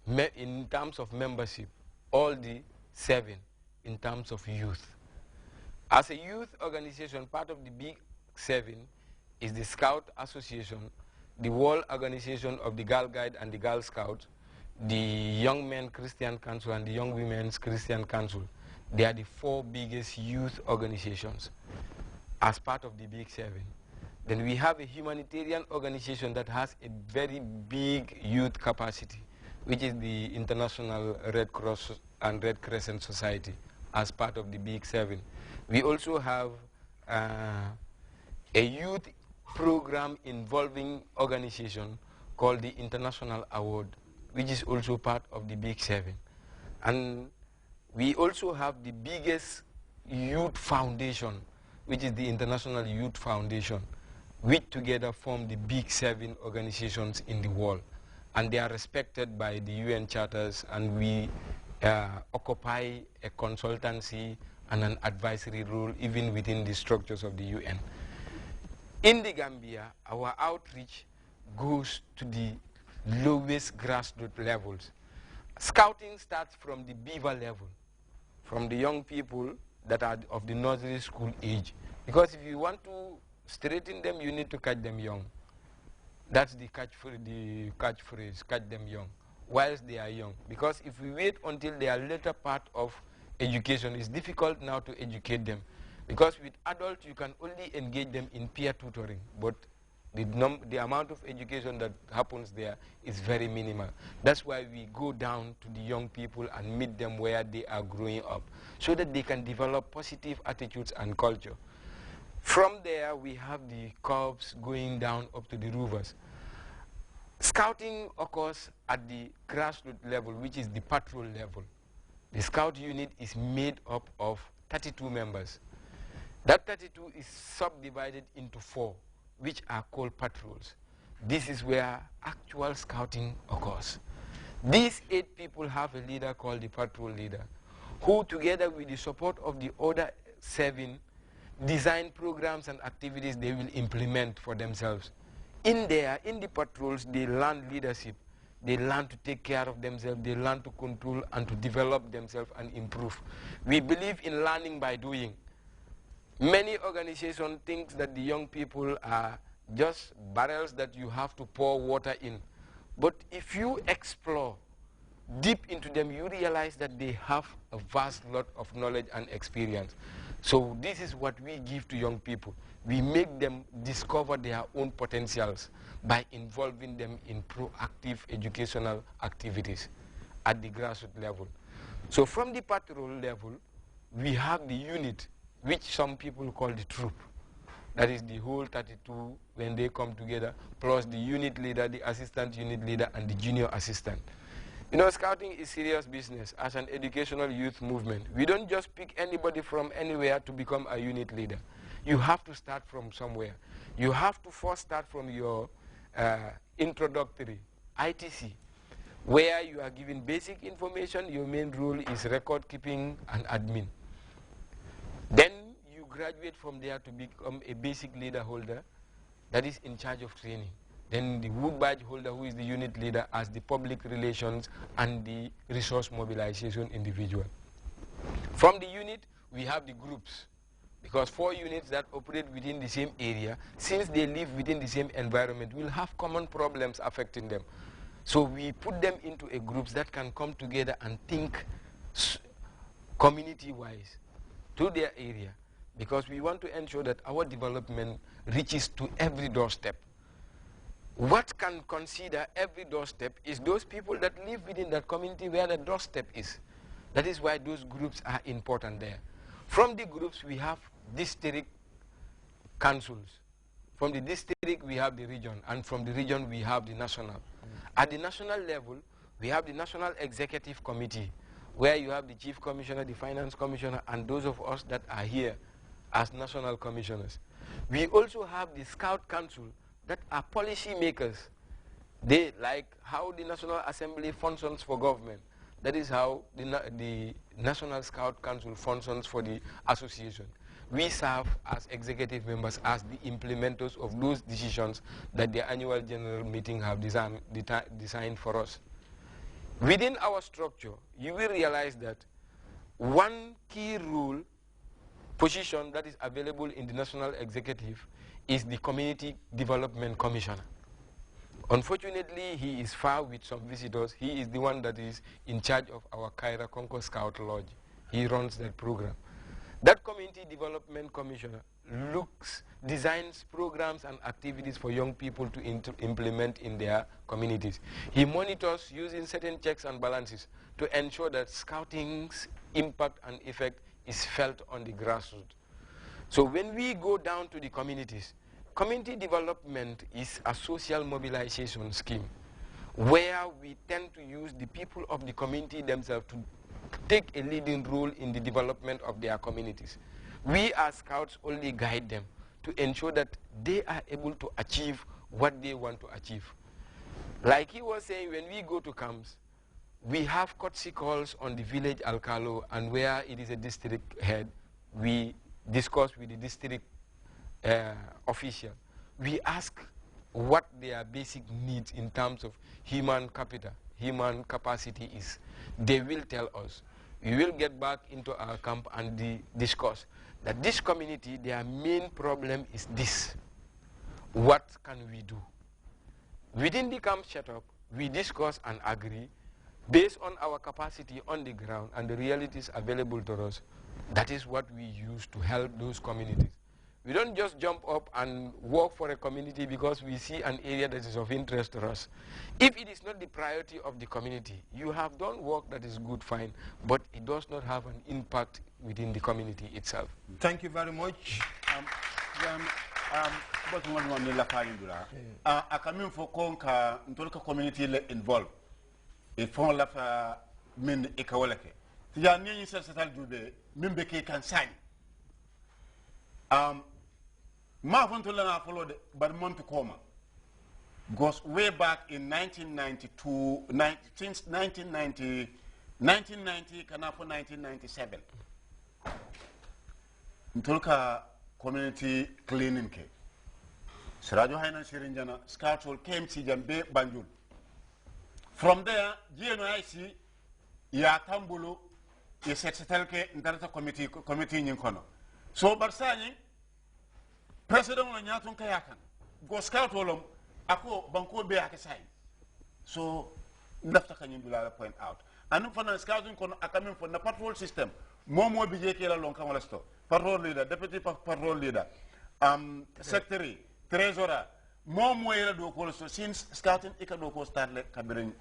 in terms of membership, all the 7 in terms of youth. As a youth organization, part of the big 7 is the Scout Association, the World Organization of the Girl Guide and the Girl Scouts, the Young Men Christian Council and the Young Women's Christian Council. They are the 4 biggest youth organizations as part of the big 7. Then we have a humanitarian organization that has a very big youth capacity, which is the International Red Cross and Red Crescent Society as part of the big 7. We also have a youth program involving organization called the International Award, which is also part of the big 7. And we also have the biggest youth foundation, which is the International Youth Foundation, which together form the big 7 organizations in the world. And they are respected by the UN charters, and we occupy a consultancy and an advisory role even within the structures of the UN. In the Gambia, our outreach goes to the lowest grassroots levels. Scouting starts from the beaver level, from the young people that are of the nursery school age. Because if you want to straighten them, you need to catch them young. That's the catchphrase, catch them young, whilst they are young. Because if we wait until they are later part of education, it's difficult now to educate them. Because with adults, you can only engage them in peer tutoring, but the amount of education that happens there is very minimal. That's why we go down to the young people and meet them where they are growing up, so that they can develop positive attitudes and culture. From there, we have the corps going down up to the rovers. Scouting occurs at the grassroots level, which is the patrol level. The scout unit is made up of 32 members. That 32 is subdivided into 4, which are called patrols. This is where actual scouting occurs. These 8 people have a leader called the patrol leader, who together with the support of the other 7 design programs and activities they will implement for themselves. In the patrols, they learn leadership. They learn to take care of themselves. They learn to control and to develop themselves and improve. We believe in learning by doing. Many organizations think that the young people are just barrels that you have to pour water in. But if you explore deep into them, you realize that they have a vast lot of knowledge and experience. So this is what we give to young people. We make them discover their own potentials by involving them in proactive educational activities at the grassroots level. So from the patrol level, we have the unit, which some people call the troop. That is the whole 32 when they come together, plus the unit leader, the assistant unit leader, and the junior assistant. You know, scouting is serious business as an educational youth movement. We don't just pick anybody from anywhere to become a unit leader. You have to start from somewhere. You have to first start from your introductory, ITC, where you are given basic information. Your main role is record keeping and admin. Then you graduate from there to become a basic leader holder that is in charge of training. Then the wood badge holder, who is the unit leader, as the public relations and the resource mobilization individual. From the unit, we have the groups, because 4 units that operate within the same area, since they live within the same environment, will have common problems affecting them. So we put them into a groups that can come together and think community-wise to their area, because we want to ensure that our development reaches to every doorstep. What can consider every doorstep is those people that live within that community where the doorstep is. That is why those groups are important there. From the groups, we have district councils. From the district, we have the region. And from the region, we have the national. At the national level, we have the National Executive Committee, where you have the Chief Commissioner, the Finance Commissioner, and those of us that are here as national commissioners. We also have the Scout Council, that are policy makers. They, like how the National Assembly functions for government, that is how the National Scout Council functions for the association. We serve as executive members, as the implementers of those decisions that the annual general meeting have designed for us. Within our structure, you will realize that one key role position that is available in the National Executive is the Community Development Commissioner. Unfortunately, he is far with some visitors. He is the one that is in charge of our Kaira Conco Scout Lodge. He runs that program. That Community Development Commissioner designs programs and activities for young people to implement in their communities. He monitors using certain checks and balances to ensure that scouting's impact and effect is felt on the grassroots. So when we go down to the communities, community development is a social mobilization scheme where we tend to use the people of the community themselves to take a leading role in the development of their communities. We as scouts only guide them to ensure that they are able to achieve what they want to achieve. Like he was saying, when we go to camps, we have courtesy calls on the village alcalo, and where it is a district head, we discuss with the district official. We ask what their basic needs in terms of human capital, human capacity is. They will tell us. We will get back into our camp and discuss that this community, their main problem is this. What can we do? Within the camp setup, we discuss and agree based on our capacity on the ground and the realities available to us. That is what we use to help those communities. We don't just jump up and work for a community because we see an area that is of interest to us. If it is not the priority of the community, you have done work that is good, fine, but it does not have an impact within the community itself. Thank you very much. But one I come in for Konka, Ntolka community involved. It fall of min Ikawalake. The Yanni says that I'll do the Mimbeke can sign. Mafuntola followed Badmont Coma. Because way back in 1992, since 1990, Kanafo 1997, Ntolka community cleaning came. Sarajo Haina Sirinjana, Scouts came to Jambe Banjul. From there, GNIC, Ya Tambulu, is settled in that committee in Kono. So, Barsani, President Nyatun Kayakan, go scout Olom, Ako, Banko Beakasai. So, Dr. Kanyindula point out. And for the scouting, I come in for the patrol system. Momo BJK long Kamalasto, patrol leader, deputy patrol leader, secretary, treasurer, Momo Era do since scouting Ikadoko started Kabirin.